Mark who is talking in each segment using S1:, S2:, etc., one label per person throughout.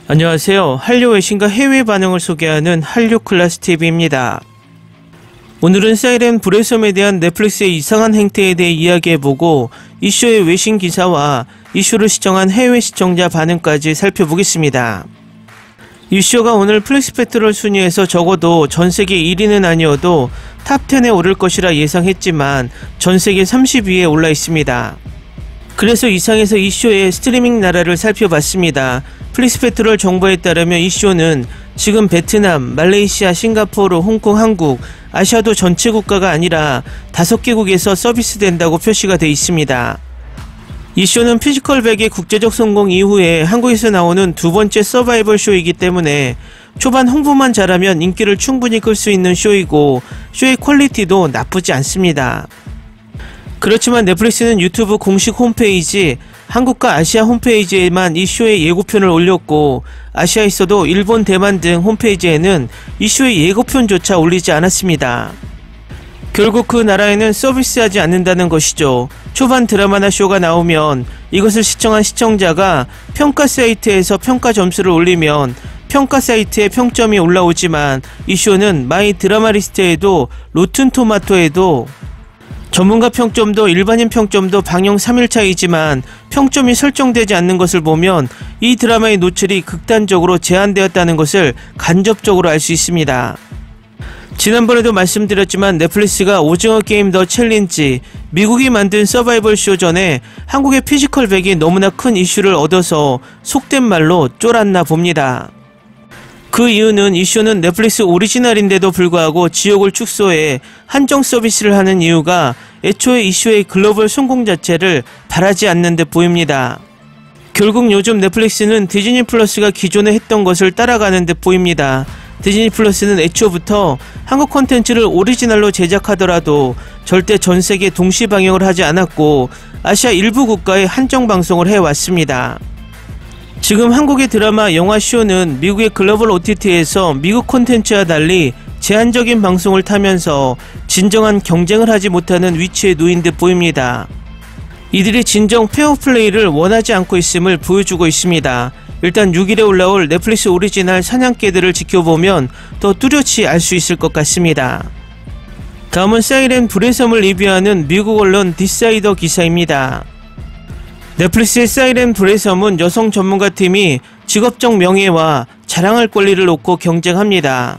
S1: 안녕하세요. 한류 외신과 해외 반응을 소개하는 한류클래스TV입니다. 오늘은 사이렌 불의섬에 대한 넷플릭스의 이상한 행태에 대해 이야기해보고 이쇼의 외신 기사와 이쇼를 시청한 해외 시청자 반응까지 살펴보겠습니다. 이쇼가 오늘 플릭스페트롤 순위에서 적어도 전세계 1위는 아니어도 탑10에 오를 것이라 예상했지만 전세계 30위에 올라 있습니다. 그래서 이상에서 이쇼의 스트리밍 나라를 살펴봤습니다. 플릭스페트롤 정보에 따르면 이쇼는 지금 베트남, 말레이시아, 싱가포르, 홍콩, 한국, 아시아도 전체 국가가 아니라 5개국에서 서비스된다고 표시가 되어 있습니다. 이쇼는 피지컬 100의 국제적 성공 이후에 한국에서 나오는 두 번째 서바이벌 쇼이기 때문에 초반 홍보만 잘하면 인기를 충분히 끌 수 있는 쇼이고 쇼의 퀄리티도 나쁘지 않습니다. 그렇지만 넷플릭스는 유튜브 공식 홈페이지, 한국과 아시아 홈페이지에만 이 쇼의 예고편을 올렸고 아시아에서도 일본, 대만 등 홈페이지에는 이 쇼의 예고편조차 올리지 않았습니다. 결국 그 나라에는 서비스하지 않는다는 것이죠. 초반 드라마나 쇼가 나오면 이것을 시청한 시청자가 평가 사이트에서 평가 점수를 올리면 평가 사이트에 평점이 올라오지만 이 쇼는 마이 드라마리스트에도 로튼 토마토에도 전문가 평점도 일반인 평점도 방영 3일 차이지만 평점이 설정되지 않는 것을 보면 이 드라마의 노출이 극단적으로 제한되었다는 것을 간접적으로 알 수 있습니다. 지난번에도 말씀드렸지만 넷플릭스가 오징어 게임 더 챌린지, 미국이 만든 서바이벌 쇼 전에 한국의 피지컬 100이 너무나 큰 이슈를 얻어서 속된 말로 쫄았나 봅니다. 그 이유는 이 쇼는 넷플릭스 오리지널인데도 불구하고 지역을 축소해 한정 서비스를 하는 이유가 애초에 이 쇼의 글로벌 성공 자체를 바라지 않는 듯 보입니다. 결국 요즘 넷플릭스는 디즈니 플러스가 기존에 했던 것을 따라가는 듯 보입니다. 디즈니 플러스는 애초부터 한국 콘텐츠를 오리지널로 제작하더라도 절대 전세계 동시 방영을 하지 않았고 아시아 일부 국가에 한정 방송을 해왔습니다. 지금 한국의 드라마, 영화 쇼는 미국의 글로벌 OTT에서 미국 콘텐츠와 달리 제한적인 방송을 타면서 진정한 경쟁을 하지 못하는 위치에 놓인 듯 보입니다. 이들이 진정 페어플레이를 원하지 않고 있음을 보여주고 있습니다. 일단 6일에 올라올 넷플릭스 오리지널 사냥개들을 지켜보면 더 뚜렷이 알 수 있을 것 같습니다. 다음은 사이렌 불의 섬을 리뷰하는 미국 언론 디사이더 기사입니다. 넷플릭스의 사이렌 불의 섬은 여성 전문가팀이 직업적 명예와 자랑할 권리를 놓고 경쟁합니다.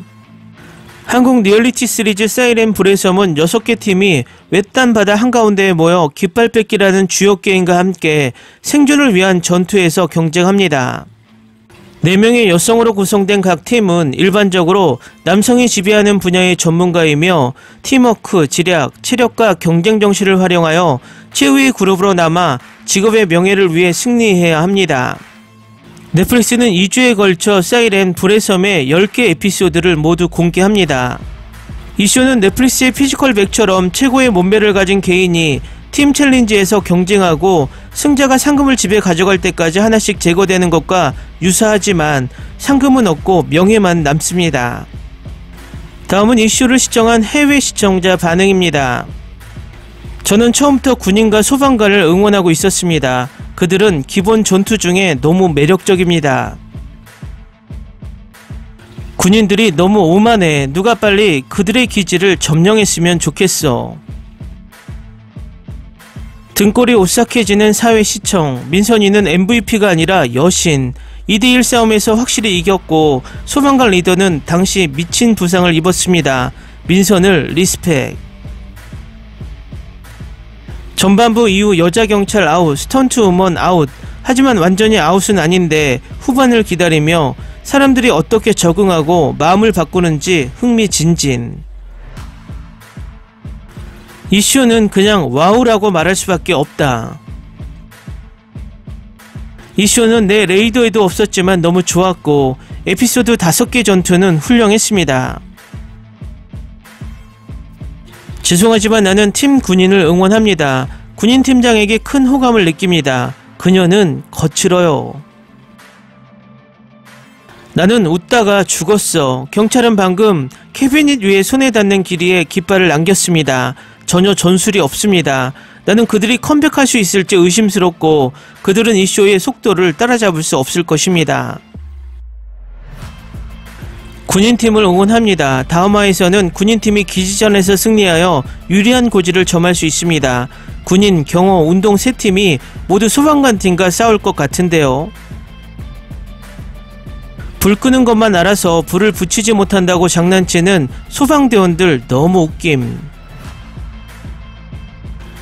S1: 한국 리얼리티 시리즈 사이렌 불의 섬은 6개 팀이 외딴 바다 한가운데에 모여 깃발 뺏기라는 주요 게임과 함께 생존을 위한 전투에서 경쟁합니다. 4명의 여성으로 구성된 각 팀은 일반적으로 남성이 지배하는 분야의 전문가이며 팀워크, 지략, 체력과 경쟁 정신을 활용하여 최후의 그룹으로 남아 직업의 명예를 위해 승리해야 합니다. 넷플릭스는 2주에 걸쳐 사이렌 불의 섬의 10개 에피소드를 모두 공개합니다. 이 쇼는 넷플릭스의 피지컬 100처럼 최고의 몸매를 가진 개인이 팀 챌린지에서 경쟁하고 승자가 상금을 집에 가져갈 때까지 하나씩 제거되는 것과 유사하지만 상금은 없고 명예만 남습니다. 다음은 이 쇼를 시청한 해외 시청자 반응입니다. 저는 처음부터 군인과 소방관을 응원하고 있었습니다. 그들은 기본 전투 중에 너무 매력적입니다. 군인들이 너무 오만해. 누가 빨리 그들의 기지를 점령했으면 좋겠어. 등골이 오싹해지는 사회 시청. 민선이는 MVP가 아니라 여신. 2대1 싸움에서 확실히 이겼고 소방관 리더는 당시 미친 부상을 입었습니다. 민선을 리스펙. 전반부 이후 여자 경찰 아웃, 스턴트 우먼 아웃. 하지만 완전히 아웃은 아닌데 후반을 기다리며 사람들이 어떻게 적응하고 마음을 바꾸는지 흥미진진. 이 쇼는 그냥 와우라고 말할 수밖에 없다. 이 쇼는 내 레이더에도 없었지만 너무 좋았고 에피소드 5개 전투는 훌륭했습니다. 죄송하지만 나는 팀 군인을 응원합니다. 군인 팀장에게 큰 호감을 느낍니다. 그녀는 거칠어요. 나는 웃다가 죽었어. 경찰은 방금 캐비닛 위에 손에 닿는 길이에 깃발을 남겼습니다. 전혀 전술이 없습니다. 나는 그들이 컴백할 수 있을지 의심스럽고 그들은 이 쇼의 속도를 따라잡을 수 없을 것입니다. 군인팀을 응원합니다. 다음화에서는 군인팀이 기지전에서 승리하여 유리한 고지를 점할 수 있습니다. 군인, 경호, 운동 세 팀이 모두 소방관 팀과 싸울 것 같은데요. 불 끄는 것만 알아서 불을 붙이지 못한다고 장난치는 소방대원들 너무 웃김.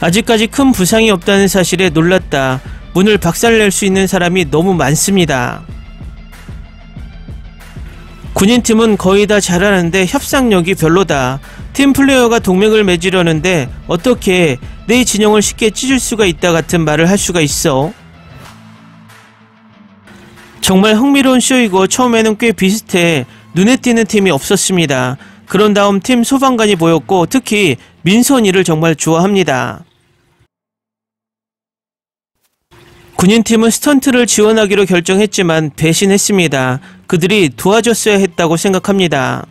S1: 아직까지 큰 부상이 없다는 사실에 놀랐다. 문을 박살낼 수 있는 사람이 너무 많습니다. 군인팀은 거의 다 잘하는데 협상력이 별로다. 팀 플레이어가 동맹을 맺으려는데 어떻게 내 진영을 쉽게 찢을 수가 있다 같은 말을 할 수가 있어. 정말 흥미로운 쇼이고 처음에는 꽤 비슷해 눈에 띄는 팀이 없었습니다. 그런 다음 팀 소방관이 보였고 특히 민선이를 정말 좋아합니다. 군인팀은 스턴트를 지원하기로 결정했지만 배신했습니다. 그들이 도와줬어야 했다고 생각합니다.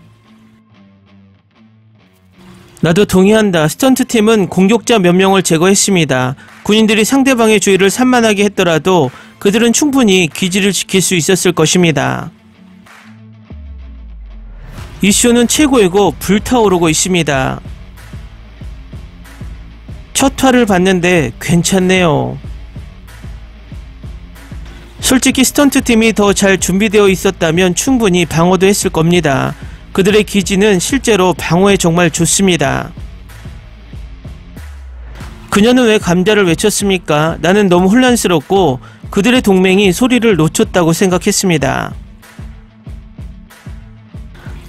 S1: 나도 동의한다. 스턴트팀은 공격자 몇 명을 제거했습니다. 군인들이 상대방의 주의를 산만하게 했더라도 그들은 충분히 기지를 지킬 수 있었을 것입니다. 이 쇼는 최고이고 불타오르고 있습니다. 첫 화를 봤는데 괜찮네요. 솔직히 스턴트팀이 더 잘 준비되어 있었다면 충분히 방어도 했을 겁니다. 그들의 기지는 실제로 방어에 정말 좋습니다. 그녀는 왜 감자를 외쳤습니까? 나는 너무 혼란스럽고 그들의 동맹이 소리를 놓쳤다고 생각했습니다.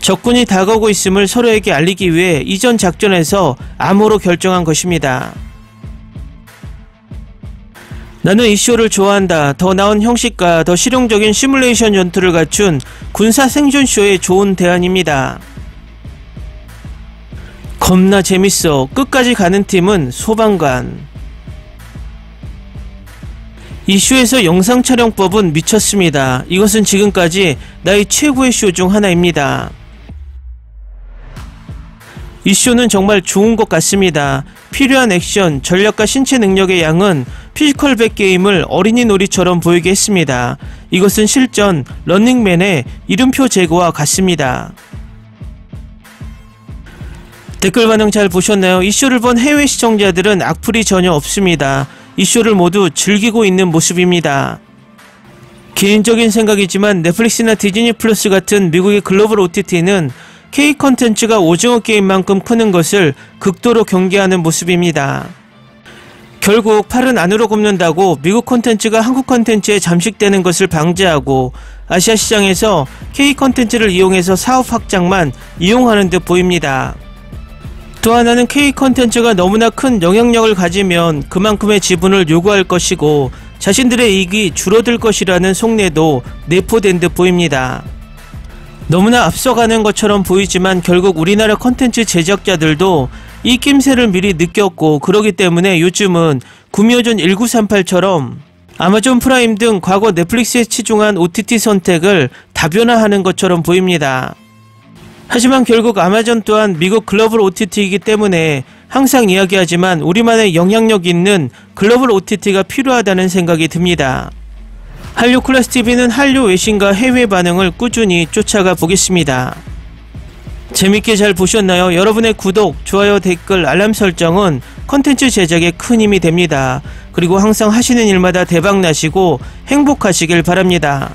S1: 적군이 다가오고 있음을 서로에게 알리기 위해 이전 작전에서 암호로 결정한 것입니다. 나는 이 쇼를 좋아한다. 더 나은 형식과 더 실용적인 시뮬레이션 전투를 갖춘 군사 생존 쇼의 좋은 대안입니다. 겁나 재밌어. 끝까지 가는 팀은 소방관. 이 쇼에서 영상 촬영법은 미쳤습니다. 이것은 지금까지 나의 최고의 쇼 중 하나입니다. 이 쇼는 정말 좋은 것 같습니다. 필요한 액션, 전략과 신체 능력의 양은 피지컬백 게임을 어린이 놀이처럼 보이게 했습니다. 이것은 실전 런닝맨의 이름표 제거와 같습니다. 댓글 반응 잘 보셨나요? 이 쇼를 본 해외 시청자들은 악플이 전혀 없습니다. 이 쇼를 모두 즐기고 있는 모습입니다. 개인적인 생각이지만 넷플릭스나 디즈니 플러스 같은 미국의 글로벌 OTT는 K 컨텐츠가 오징어 게임만큼 크는 것을 극도로 경계하는 모습입니다. 결국 팔은 안으로 굽는다고 미국 콘텐츠가 한국 콘텐츠에 잠식되는 것을 방지하고 아시아 시장에서 K 콘텐츠를 이용해서 사업 확장만 이용하는 듯 보입니다. 또 하나는 K 콘텐츠가 너무나 큰 영향력을 가지면 그만큼의 지분을 요구할 것이고 자신들의 이익이 줄어들 것이라는 속내도 내포된 듯 보입니다. 너무나 앞서가는 것처럼 보이지만 결국 우리나라 콘텐츠 제작자들도 이 낌새를 미리 느꼈고 그러기 때문에 요즘은 구미호전 1938처럼 아마존 프라임 등 과거 넷플릭스에 치중한 OTT 선택을 다변화하는 것처럼 보입니다. 하지만 결국 아마존 또한 미국 글로벌 OTT이기 때문에 항상 이야기하지만 우리만의 영향력 있는 글로벌 OTT가 필요하다는 생각이 듭니다. 한류 클래스TV는 한류 외신과 해외 반응을 꾸준히 쫓아가 보겠습니다. 재밌게 잘 보셨나요? 여러분의 구독, 좋아요, 댓글, 알람 설정은 컨텐츠 제작에 큰 힘이 됩니다. 그리고 항상 하시는 일마다 대박 나시고 행복하시길 바랍니다.